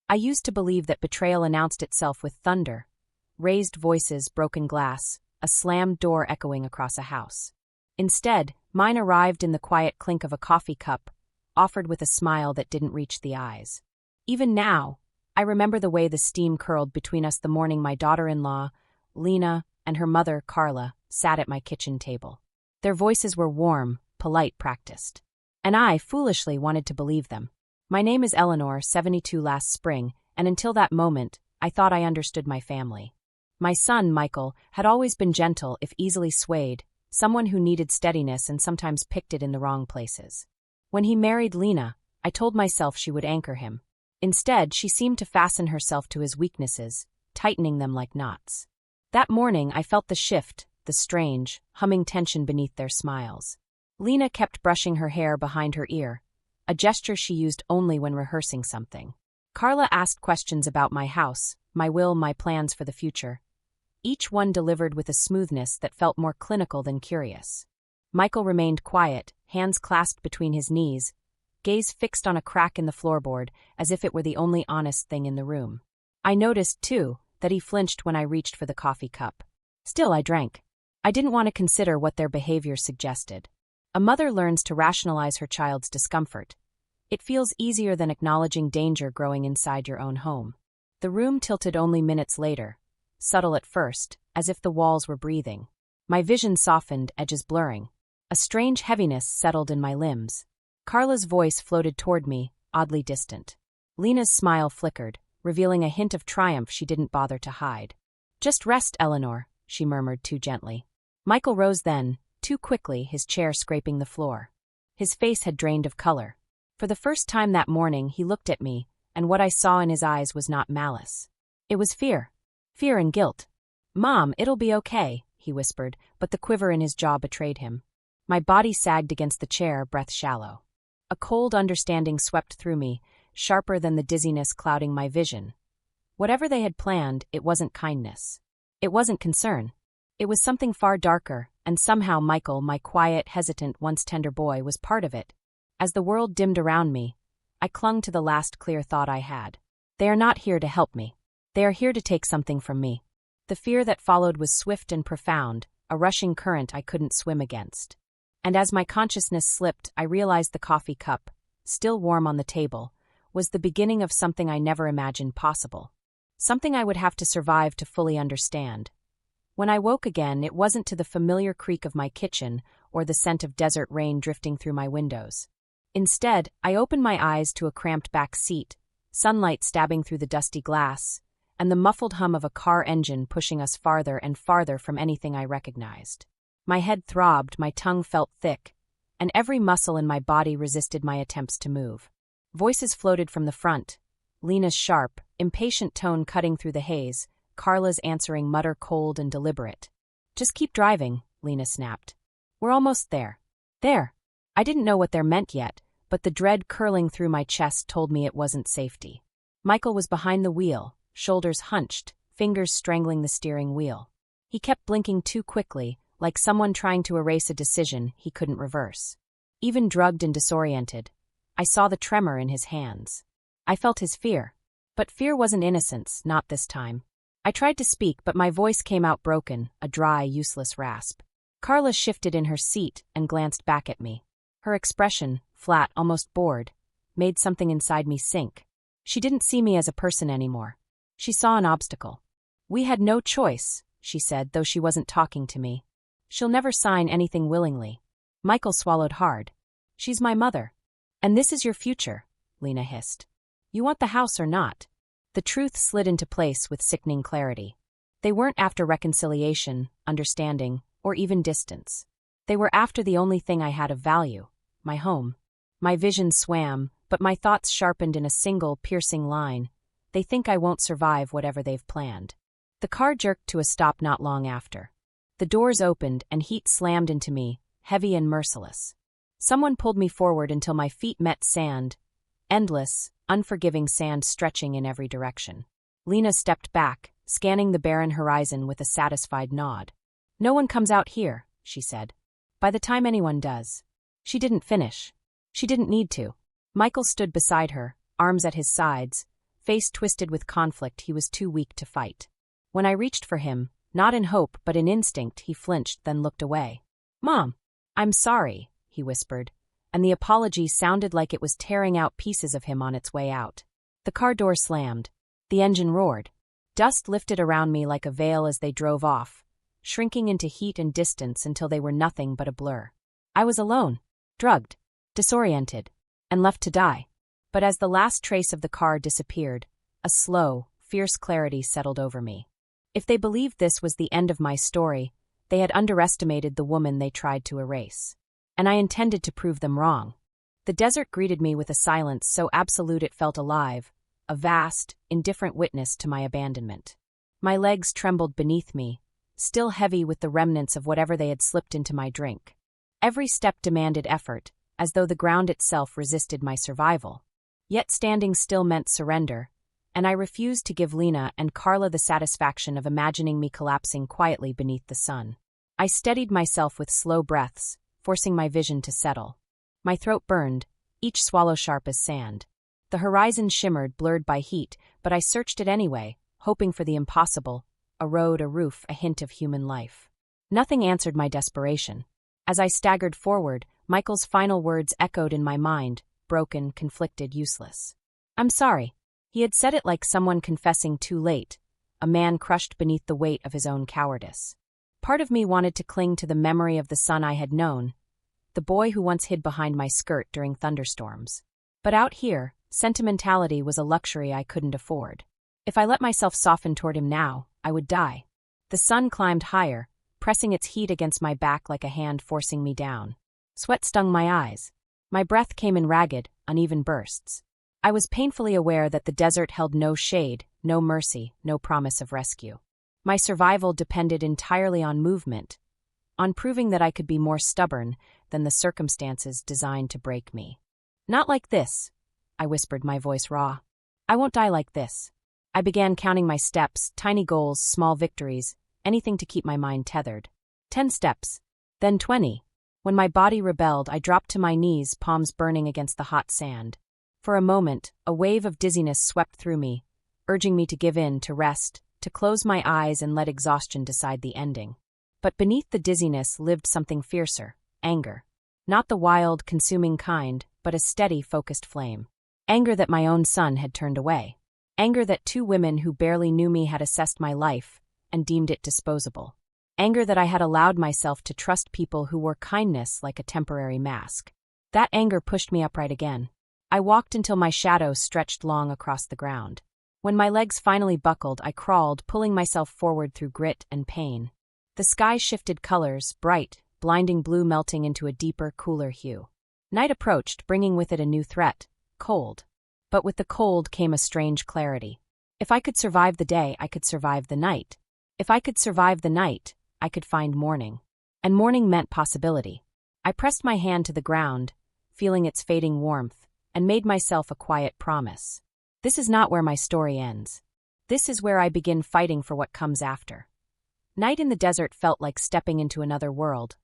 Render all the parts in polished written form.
I used to believe that betrayal announced itself with thunder, raised voices, broken glass, a slammed door echoing across a house. Instead, mine arrived in the quiet clink of a coffee cup, offered with a smile that didn't reach the eyes. Even now, I remember the way the steam curled between us the morning my daughter-in-law, Lena, and her mother, Carla, sat at my kitchen table. Their voices were warm, polite, practiced. And I, foolishly, wanted to believe them. My name is Eleanor, 72 last spring, and until that moment, I thought I understood my family. My son, Michael, had always been gentle if easily swayed, someone who needed steadiness and sometimes picked it in the wrong places. When he married Lena, I told myself she would anchor him. Instead, she seemed to fasten herself to his weaknesses, tightening them like knots. That morning, I felt the shift, the strange, humming tension beneath their smiles. Lena kept brushing her hair behind her ear, a gesture she used only when rehearsing something. Carla asked questions about my house, my will, my plans for the future. Each one delivered with a smoothness that felt more clinical than curious. Michael remained quiet, hands clasped between his knees, gaze fixed on a crack in the floorboard, as if it were the only honest thing in the room. I noticed, too, that he flinched when I reached for the coffee cup. Still, I drank. I didn't want to consider what their behavior suggested. A mother learns to rationalize her child's discomfort. It feels easier than acknowledging danger growing inside your own home. The room tilted only minutes later, subtle at first, as if the walls were breathing. My vision softened, edges blurring. A strange heaviness settled in my limbs. Carla's voice floated toward me, oddly distant. Lena's smile flickered, revealing a hint of triumph she didn't bother to hide. "Just rest, Eleanor," she murmured too gently. Michael rose then, too quickly, his chair scraping the floor. His face had drained of color. For the first time that morning, he looked at me, and what I saw in his eyes was not malice. It was fear. Fear and guilt. "Mom, it'll be okay," he whispered, but the quiver in his jaw betrayed him. My body sagged against the chair, breath shallow. A cold understanding swept through me, sharper than the dizziness clouding my vision. Whatever they had planned, it wasn't kindness. It wasn't concern. It was something far darker, and somehow Michael, my quiet, hesitant, once tender boy, was part of it. As the world dimmed around me, I clung to the last clear thought I had. They are not here to help me. They are here to take something from me. The fear that followed was swift and profound, a rushing current I couldn't swim against. And as my consciousness slipped, I realized the coffee cup, still warm on the table, was the beginning of something I never imagined possible. Something I would have to survive to fully understand. When I woke again, it wasn't to the familiar creak of my kitchen or the scent of desert rain drifting through my windows. Instead, I opened my eyes to a cramped back seat, sunlight stabbing through the dusty glass, and the muffled hum of a car engine pushing us farther and farther from anything I recognized. My head throbbed, my tongue felt thick, and every muscle in my body resisted my attempts to move. Voices floated from the front, Lena's sharp, impatient tone cutting through the haze, Carla's answering mutter cold and deliberate. "Just keep driving," Lena snapped. "We're almost there." There. I didn't know what there meant yet, but the dread curling through my chest told me it wasn't safety. Michael was behind the wheel, shoulders hunched, fingers strangling the steering wheel. He kept blinking too quickly, like someone trying to erase a decision he couldn't reverse. Even drugged and disoriented, I saw the tremor in his hands. I felt his fear. But fear wasn't innocence, not this time. I tried to speak, but my voice came out broken, a dry, useless rasp. Carla shifted in her seat and glanced back at me. Her expression, flat, almost bored, made something inside me sink. She didn't see me as a person anymore. She saw an obstacle. "We had no choice," she said, though she wasn't talking to me. "She'll never sign anything willingly." Michael swallowed hard. "She's my mother. And this is your future," Lena hissed. "You want the house or not?" The truth slid into place with sickening clarity. They weren't after reconciliation, understanding, or even distance. They were after the only thing I had of value, my home. My vision swam, but my thoughts sharpened in a single, piercing line. They think I won't survive whatever they've planned. The car jerked to a stop not long after. The doors opened and heat slammed into me, heavy and merciless. Someone pulled me forward until my feet met sand, endless, unforgiving sand stretching in every direction. Lena stepped back, scanning the barren horizon with a satisfied nod. "No one comes out here," she said. "By the time anyone does." She didn't finish. She didn't need to. Michael stood beside her, arms at his sides, Face twisted with conflict, he was too weak to fight. When I reached for him, not in hope but in instinct, he flinched, then looked away. "Mom, I'm sorry," he whispered, and the apology sounded like it was tearing out pieces of him on its way out. The car door slammed. The engine roared. Dust lifted around me like a veil as they drove off, shrinking into heat and distance until they were nothing but a blur. I was alone, drugged, disoriented, and left to die. But as the last trace of the car disappeared, a slow, fierce clarity settled over me. If they believed this was the end of my story, they had underestimated the woman they tried to erase. And I intended to prove them wrong. The desert greeted me with a silence so absolute it felt alive, a vast, indifferent witness to my abandonment. My legs trembled beneath me, still heavy with the remnants of whatever they had slipped into my drink. Every step demanded effort, as though the ground itself resisted my survival. Yet standing still meant surrender, and I refused to give Lena and Carla the satisfaction of imagining me collapsing quietly beneath the sun. I steadied myself with slow breaths, forcing my vision to settle. My throat burned, each swallow sharp as sand. The horizon shimmered, blurred by heat, but I searched it anyway, hoping for the impossible, a road, a roof, a hint of human life. Nothing answered my desperation. As I staggered forward, Michael's final words echoed in my mind, broken, conflicted, useless. "I'm sorry." He had said it like someone confessing too late, a man crushed beneath the weight of his own cowardice. Part of me wanted to cling to the memory of the son I had known, the boy who once hid behind my skirt during thunderstorms. But out here, sentimentality was a luxury I couldn't afford. If I let myself soften toward him now, I would die. The sun climbed higher, pressing its heat against my back like a hand forcing me down. Sweat stung my eyes. My breath came in ragged, uneven bursts. I was painfully aware that the desert held no shade, no mercy, no promise of rescue. My survival depended entirely on movement, on proving that I could be more stubborn than the circumstances designed to break me. "Not like this," I whispered, my voice raw. "I won't die like this." I began counting my steps, tiny goals, small victories, anything to keep my mind tethered. 10 steps, then 20. When my body rebelled, I dropped to my knees, palms burning against the hot sand. For a moment, a wave of dizziness swept through me, urging me to give in, to rest, to close my eyes and let exhaustion decide the ending. But beneath the dizziness lived something fiercer, anger. Not the wild, consuming kind, but a steady, focused flame. Anger that my own son had turned away. Anger that 2 women who barely knew me had assessed my life and deemed it disposable. Anger that I had allowed myself to trust people who wore kindness like a temporary mask. That anger pushed me upright again. I walked until my shadow stretched long across the ground. When my legs finally buckled, I crawled, pulling myself forward through grit and pain. The sky shifted colors, bright, blinding blue melting into a deeper, cooler hue. Night approached, bringing with it a new threat, cold. But with the cold came a strange clarity. If I could survive the day, I could survive the night. If I could survive the night, I could find morning. And morning meant possibility. I pressed my hand to the ground, feeling its fading warmth, and made myself a quiet promise. This is not where my story ends. This is where I begin fighting for what comes after. Night in the desert felt like stepping into another world,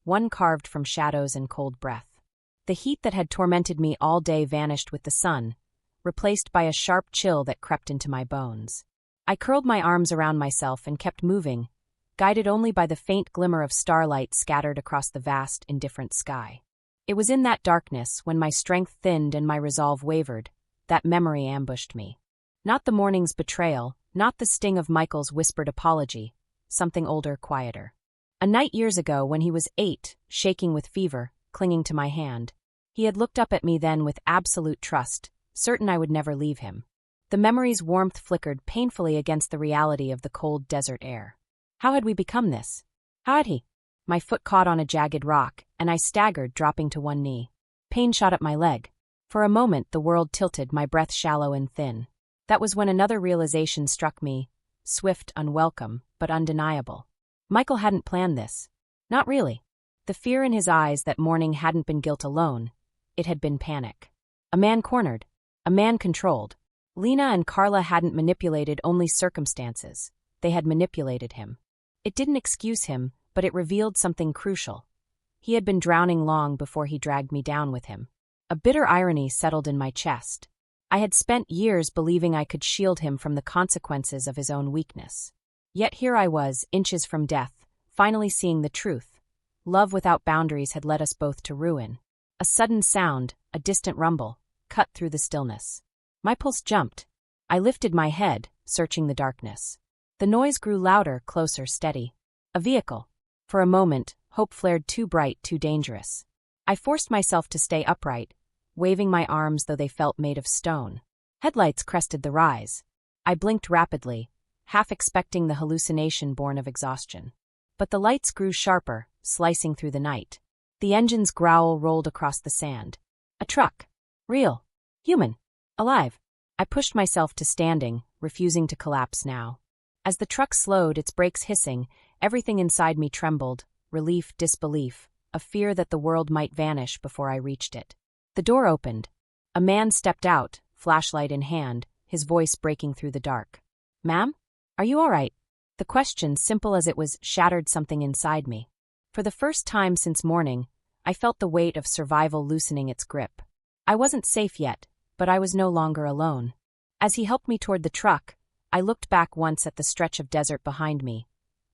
one carved from shadows and cold breath. The heat that had tormented me all day vanished with the sun, replaced by a sharp chill that crept into my bones. I curled my arms around myself and kept moving, guided only by the faint glimmer of starlight scattered across the vast, indifferent sky. It was in that darkness, when my strength thinned and my resolve wavered, that memory ambushed me. Not the morning's betrayal, not the sting of Michael's whispered apology, something older, quieter. A night years ago when he was 8, shaking with fever, clinging to my hand. He had looked up at me then with absolute trust, certain I would never leave him. The memory's warmth flickered painfully against the reality of the cold desert air. How had we become this? How had he? My foot caught on a jagged rock, and I staggered, dropping to one knee. Pain shot up my leg. For a moment the world tilted, my breath shallow and thin. That was when another realization struck me, swift, unwelcome, but undeniable. Michael hadn't planned this. Not really. The fear in his eyes that morning hadn't been guilt alone. It had been panic. A man cornered. A man controlled. Lena and Carla hadn't manipulated only circumstances. They had manipulated him. It didn't excuse him, but it revealed something crucial. He had been drowning long before he dragged me down with him. A bitter irony settled in my chest. I had spent years believing I could shield him from the consequences of his own weakness. Yet here I was, inches from death, finally seeing the truth. Love without boundaries had led us both to ruin. A sudden sound, a distant rumble, cut through the stillness. My pulse jumped. I lifted my head, searching the darkness. The noise grew louder, closer, steady. A vehicle. For a moment, hope flared too bright, too dangerous. I forced myself to stay upright, waving my arms though they felt made of stone. Headlights crested the rise. I blinked rapidly, half expecting the hallucination born of exhaustion. But the lights grew sharper, slicing through the night. The engine's growl rolled across the sand. A truck. Real. Human. Alive. I pushed myself to standing, refusing to collapse now. As the truck slowed, its brakes hissing, everything inside me trembled, relief, disbelief, a fear that the world might vanish before I reached it. The door opened. A man stepped out, flashlight in hand, his voice breaking through the dark. "Ma'am? Are you all right?" The question, simple as it was, shattered something inside me. For the first time since morning, I felt the weight of survival loosening its grip. I wasn't safe yet, but I was no longer alone. As he helped me toward the truck, I looked back once at the stretch of desert behind me,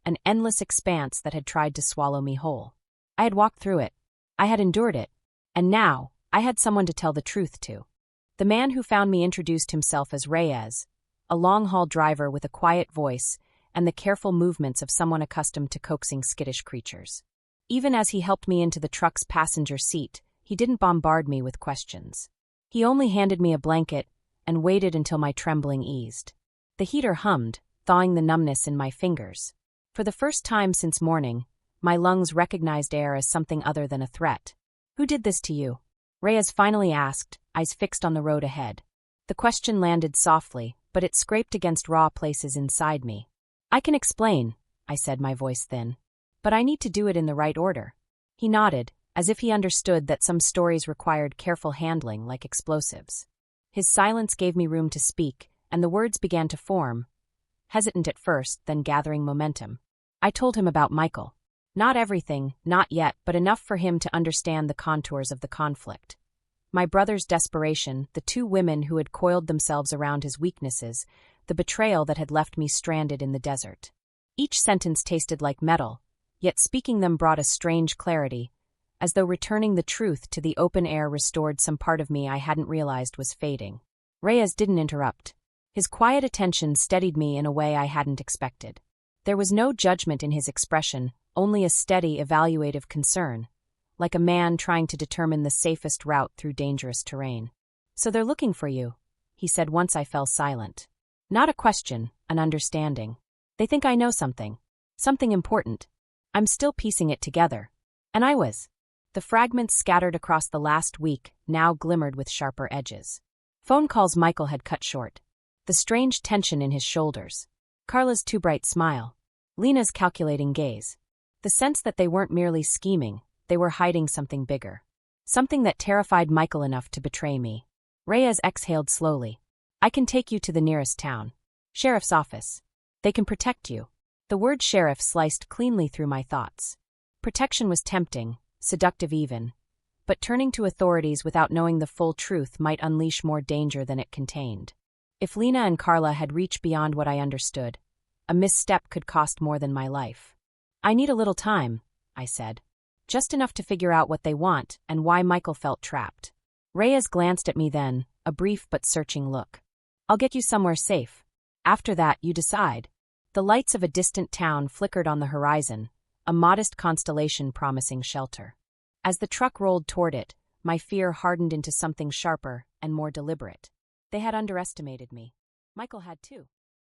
an endless expanse that had tried to swallow me whole. I had walked through it. I had endured it. And now, I had someone to tell the truth to. The man who found me introduced himself as Reyes, a long-haul driver with a quiet voice and the careful movements of someone accustomed to coaxing skittish creatures. Even as he helped me into the truck's passenger seat, he didn't bombard me with questions. He only handed me a blanket and waited until my trembling eased. The heater hummed, thawing the numbness in my fingers. For the first time since morning, my lungs recognized air as something other than a threat. "Who did this to you?" Reyes finally asked, eyes fixed on the road ahead. The question landed softly, but it scraped against raw places inside me. "I can explain," I said, my voice thin. "But I need to do it in the right order." He nodded, as if he understood that some stories required careful handling like explosives. His silence gave me room to speak, and the words began to form, hesitant at first, then gathering momentum. I told him about Michael. Not everything, not yet, but enough for him to understand the contours of the conflict. My brother's desperation, the two women who had coiled themselves around his weaknesses, the betrayal that had left me stranded in the desert. Each sentence tasted like metal, yet speaking them brought a strange clarity, as though returning the truth to the open air restored some part of me I hadn't realized was fading. Reyes didn't interrupt. His quiet attention steadied me in a way I hadn't expected. There was no judgment in his expression, only a steady, evaluative concern, like a man trying to determine the safest route through dangerous terrain. "So they're looking for you," he said once I fell silent. Not a question, an understanding. "They think I know something. Something important. I'm still piecing it together." And I was. The fragments scattered across the last week now glimmered with sharper edges. Phone calls Michael had cut short. The strange tension in his shoulders. Carla's too bright smile. Lena's calculating gaze. The sense that they weren't merely scheming, they were hiding something bigger. Something that terrified Michael enough to betray me. Reyes exhaled slowly. "I can take you to the nearest town. Sheriff's office. They can protect you." The word sheriff sliced cleanly through my thoughts. Protection was tempting, seductive even. But turning to authorities without knowing the full truth might unleash more danger than it contained. If Lena and Carla had reached beyond what I understood, a misstep could cost more than my life. "I need a little time," I said. "Just enough to figure out what they want and why Michael felt trapped." Reyes glanced at me then, a brief but searching look. "I'll get you somewhere safe. After that, you decide." The lights of a distant town flickered on the horizon, a modest constellation promising shelter. As the truck rolled toward it, my fear hardened into something sharper and more deliberate. They had underestimated me. Michael had too.